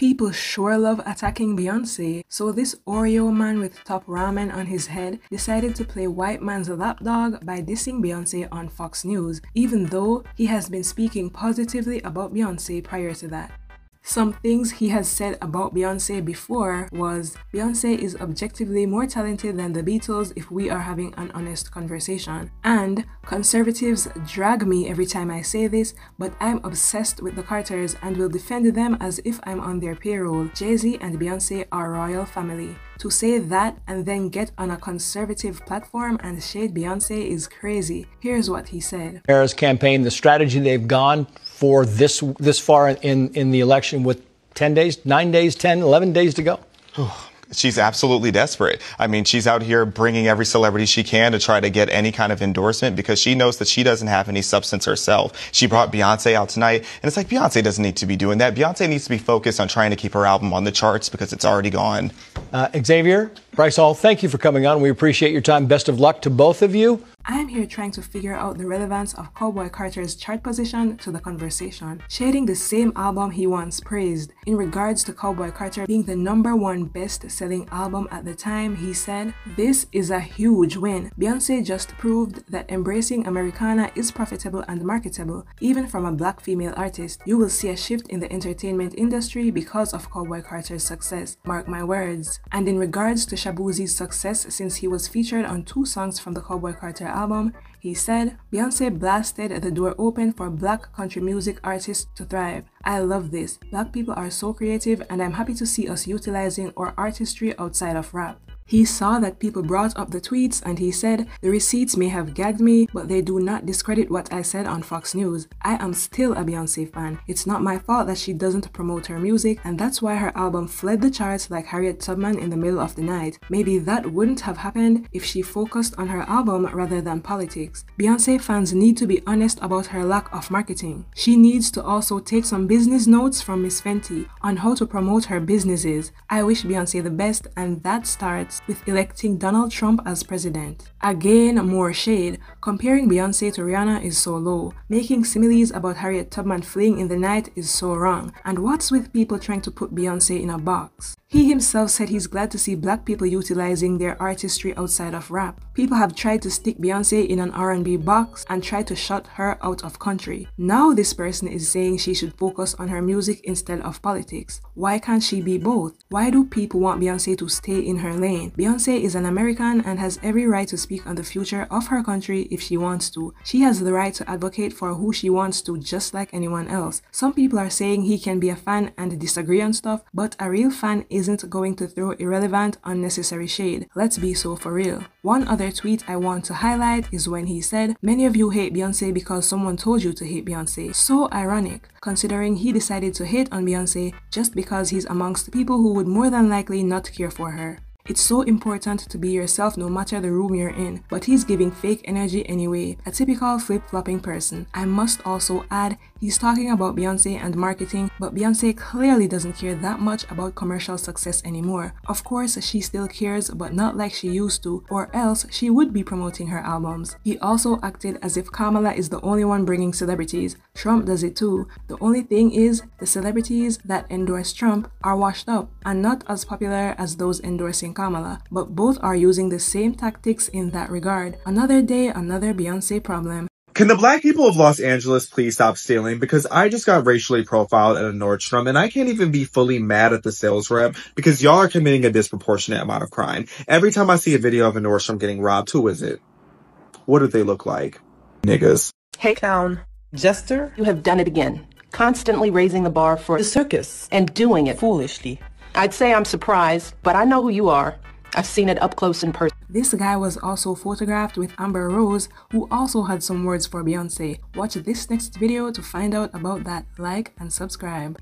People sure love attacking Beyoncé, so this Oreo man with top ramen on his head decided to play white man's lapdog by dissing Beyoncé on Fox News, even though he has been speaking positively about Beyoncé prior to that. Some things he has said about Beyoncé before was, Beyoncé is objectively more talented than the Beatles if we are having an honest conversation. And conservatives drag me every time I say this, but I'm obsessed with the Carters and will defend them as if I'm on their payroll. Jay-Z and Beyoncé are royal family. To say that and then get on a conservative platform and shade Beyoncé is crazy. Here's what he said. Harris campaign, the strategy they've gone for this far in the election with 10 days, 9 days, 10, 11 days to go? She's absolutely desperate. I mean, she's out here bringing every celebrity she can to try to get any kind of endorsement because she knows that she doesn't have any substance herself. She brought Beyoncé out tonight, and it's like Beyoncé doesn't need to be doing that. Beyoncé needs to be focused on trying to keep her album on the charts because it's already gone. Xavier, Bryce Hall, thank you for coming on. We appreciate your time. Best of luck to both of you. I am here trying to figure out the relevance of Cowboy Carter's chart position to the conversation, shading the same album he once praised. In regards to Cowboy Carter being the #1 best-selling album at the time, he said, "This is a huge win. Beyoncé just proved that embracing Americana is profitable and marketable, even from a black female artist. You will see a shift in the entertainment industry because of Cowboy Carter's success, mark my words." And in regards to Shaboozie's success since he was featured on 2 songs from the Cowboy Carter album, he said, "Beyoncé blasted the door open for black country music artists to thrive. I love this. Black people are so creative and I'm happy to see us utilizing our artistry outside of rap." He saw that people brought up the tweets and he said, "The receipts may have gagged me, but they do not discredit what I said on Fox News. I am still a Beyoncé fan. It's not my fault that she doesn't promote her music, and that's why her album fled the charts like Harriet Tubman in the middle of the night. Maybe that wouldn't have happened if she focused on her album rather than politics. Beyoncé fans need to be honest about her lack of marketing. She needs to also take some business notes from Miss Fenty on how to promote her businesses. I wish Beyoncé the best, and that starts with electing Donald Trump as president." Again, more shade. Comparing Beyoncé to Rihanna is so low. Making similes about Harriet Tubman fleeing in the night is so wrong. And what's with people trying to put Beyoncé in a box? He himself said he's glad to see black people utilizing their artistry outside of rap. People have tried to stick Beyoncé in an R&B box and tried to shut her out of country. Now this person is saying she should focus on her music instead of politics. Why can't she be both? Why do people want Beyoncé to stay in her lane? Beyoncé is an American and has every right to speak on the future of her country if she wants to. She has the right to advocate for who she wants to, just like anyone else. Some people are saying he can be a fan and disagree on stuff, but a real fan isn't going to throw irrelevant, unnecessary shade. Let's be so for real. One other tweet I want to highlight is when he said, "Many of you hate Beyoncé because someone told you to hate Beyoncé." So ironic, considering he decided to hate on Beyoncé just because he's amongst people who would more than likely not care for her. It's so important to be yourself no matter the room you're in, but he's giving fake energy anyway, a typical flip-flopping person. I must also add, he's talking about Beyoncé and marketing, but Beyoncé clearly doesn't care that much about commercial success anymore. Of course, she still cares, but not like she used to, or else she would be promoting her albums. He also acted as if Kamala is the only one bringing celebrities. Trump does it too. The only thing is, the celebrities that endorse Trump are washed up and not as popular as those endorsing Kamala, but both are using the same tactics in that regard. Another day, another Beyoncé problem. Can the black people of Los Angeles please stop stealing? Because I just got racially profiled at a Nordstrom and I can't even be fully mad at the sales rep because y'all are committing a disproportionate amount of crime. Every time I see a video of a Nordstrom getting robbed, who is it? What do they look like? Niggas. Hey, clown. Jester, you have done it again. Constantly raising the bar for the circus and doing it foolishly. I'd say I'm surprised, but I know who you are. I've seen it up close in person. This guy was also photographed with Amber Rose, who also had some words for Beyoncé. Watch this next video to find out about that. Like and subscribe.